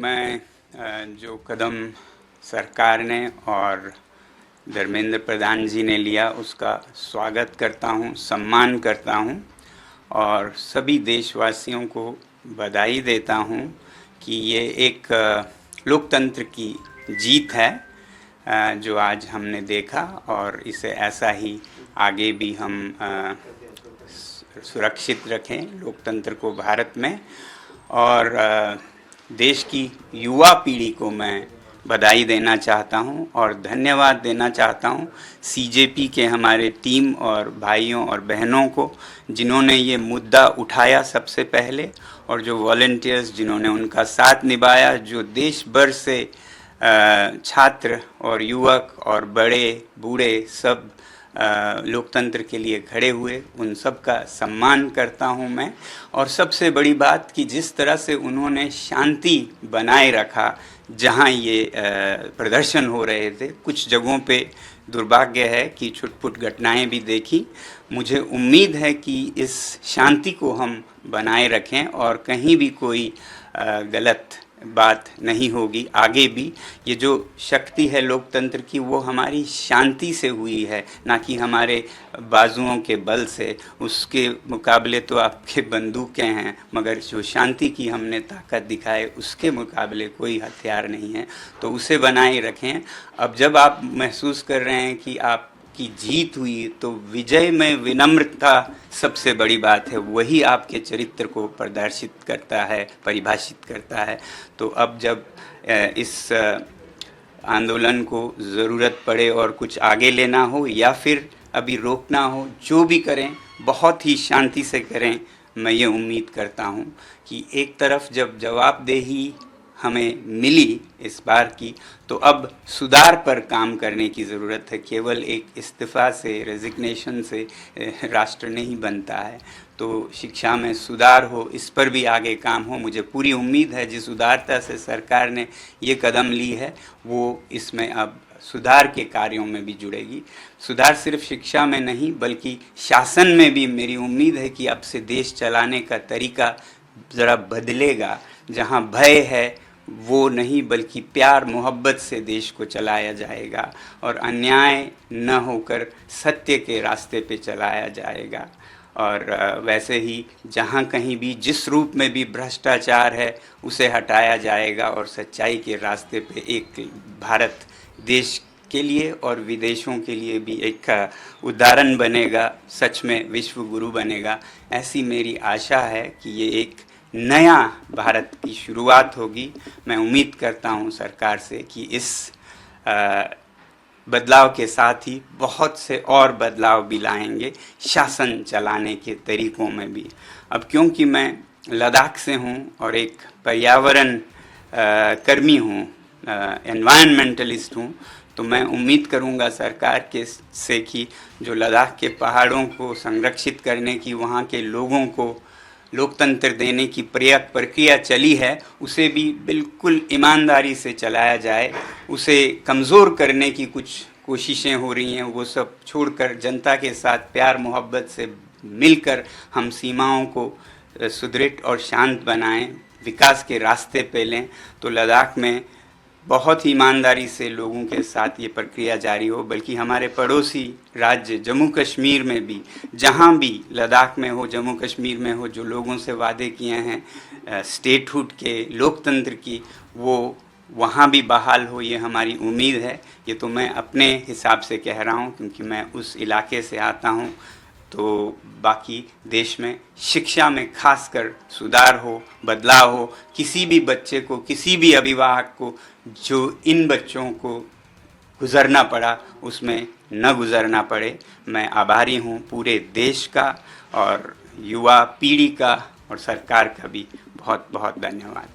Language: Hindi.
मैं जो कदम सरकार ने और धर्मेंद्र प्रधान जी ने लिया उसका स्वागत करता हूँ, सम्मान करता हूँ और सभी देशवासियों को बधाई देता हूँ कि ये एक लोकतंत्र की जीत है जो आज हमने देखा और इसे ऐसा ही आगे भी हम सुरक्षित रखें लोकतंत्र को भारत में। और देश की युवा पीढ़ी को मैं बधाई देना चाहता हूं और धन्यवाद देना चाहता हूं सीजेपी के हमारे टीम और भाइयों और बहनों को जिन्होंने ये मुद्दा उठाया सबसे पहले, और जो वॉलंटियर्स जिन्होंने उनका साथ निभाया, जो देश भर से छात्र और युवक और बड़े बूढ़े सब लोकतंत्र के लिए खड़े हुए, उन सब का सम्मान करता हूं मैं। और सबसे बड़ी बात कि जिस तरह से उन्होंने शांति बनाए रखा जहां ये प्रदर्शन हो रहे थे, कुछ जगहों पे दुर्भाग्य है कि छुटपुट घटनाएं भी देखी। मुझे उम्मीद है कि इस शांति को हम बनाए रखें और कहीं भी कोई गलत बात नहीं होगी आगे भी। ये जो शक्ति है लोकतंत्र की वो हमारी शांति से हुई है, ना कि हमारे बाजुओं के बल से। उसके मुकाबले तो आपके बंदूकें हैं, मगर जो शांति की हमने ताकत दिखाए उसके मुकाबले कोई हथियार नहीं है, तो उसे बनाए रखें। अब जब आप महसूस कर रहे हैं कि आप की जीत हुई तो विजय में विनम्रता सबसे बड़ी बात है, वही आपके चरित्र को प्रदर्शित करता है, परिभाषित करता है। तो अब जब इस आंदोलन को ज़रूरत पड़े और कुछ आगे लेना हो या फिर अभी रोकना हो, जो भी करें बहुत ही शांति से करें। मैं ये उम्मीद करता हूँ कि एक तरफ जब जवाबदेही हमें मिली इस बार की, तो अब सुधार पर काम करने की ज़रूरत है। केवल एक इस्तीफ़ा से, रेजिग्नेशन से राष्ट्र नहीं बनता है। तो शिक्षा में सुधार हो, इस पर भी आगे काम हो। मुझे पूरी उम्मीद है जिस उदारता से सरकार ने ये कदम ली है वो इसमें अब सुधार के कार्यों में भी जुड़ेगी। सुधार सिर्फ शिक्षा में नहीं बल्कि शासन में भी मेरी उम्मीद है कि अब से देश चलाने का तरीका ज़रा बदलेगा। जहाँ भय है वो नहीं बल्कि प्यार मोहब्बत से देश को चलाया जाएगा और अन्याय न होकर सत्य के रास्ते पे चलाया जाएगा। और वैसे ही जहाँ कहीं भी जिस रूप में भी भ्रष्टाचार है उसे हटाया जाएगा और सच्चाई के रास्ते पे एक भारत देश के लिए और विदेशों के लिए भी एक उदाहरण बनेगा, सच में विश्व गुरु बनेगा। ऐसी मेरी आशा है कि ये एक नया भारत की शुरुआत होगी। मैं उम्मीद करता हूँ सरकार से कि इस बदलाव के साथ ही बहुत से और बदलाव भी लाएंगे शासन चलाने के तरीकों में भी। अब क्योंकि मैं लद्दाख से हूँ और एक पर्यावरण कर्मी हूँ, एनवायरमेंटलिस्ट हूँ, तो मैं उम्मीद करूँगा सरकार के से कि जो लद्दाख के पहाड़ों को संरक्षित करने की, वहाँ के लोगों को लोकतंत्र देने की प्रक्रिया चली है, उसे भी बिल्कुल ईमानदारी से चलाया जाए। उसे कमज़ोर करने की कुछ कोशिशें हो रही हैं, वो सब छोड़कर जनता के साथ प्यार मोहब्बत से मिलकर हम सीमाओं को सुदृढ़ और शांत बनाएं, विकास के रास्ते पे लें। तो लद्दाख में बहुत ही ईमानदारी से लोगों के साथ ये प्रक्रिया जारी हो। बल्कि हमारे पड़ोसी राज्य जम्मू कश्मीर में भी, जहाँ भी लद्दाख में हो, जम्मू कश्मीर में हो, जो लोगों से वादे किए हैं स्टेटहुड के, लोकतंत्र की, वो वहाँ भी बहाल हो, ये हमारी उम्मीद है। ये तो मैं अपने हिसाब से कह रहा हूँ क्योंकि मैं उस इलाके से आता हूँ। तो बाकी देश में शिक्षा में खासकर सुधार हो, बदलाव हो। किसी भी बच्चे को, किसी भी अभिभावक को जो इन बच्चों को गुजरना पड़ा उसमें न गुजरना पड़े। मैं आभारी हूँ पूरे देश का और युवा पीढ़ी का और सरकार का भी बहुत बहुत धन्यवाद।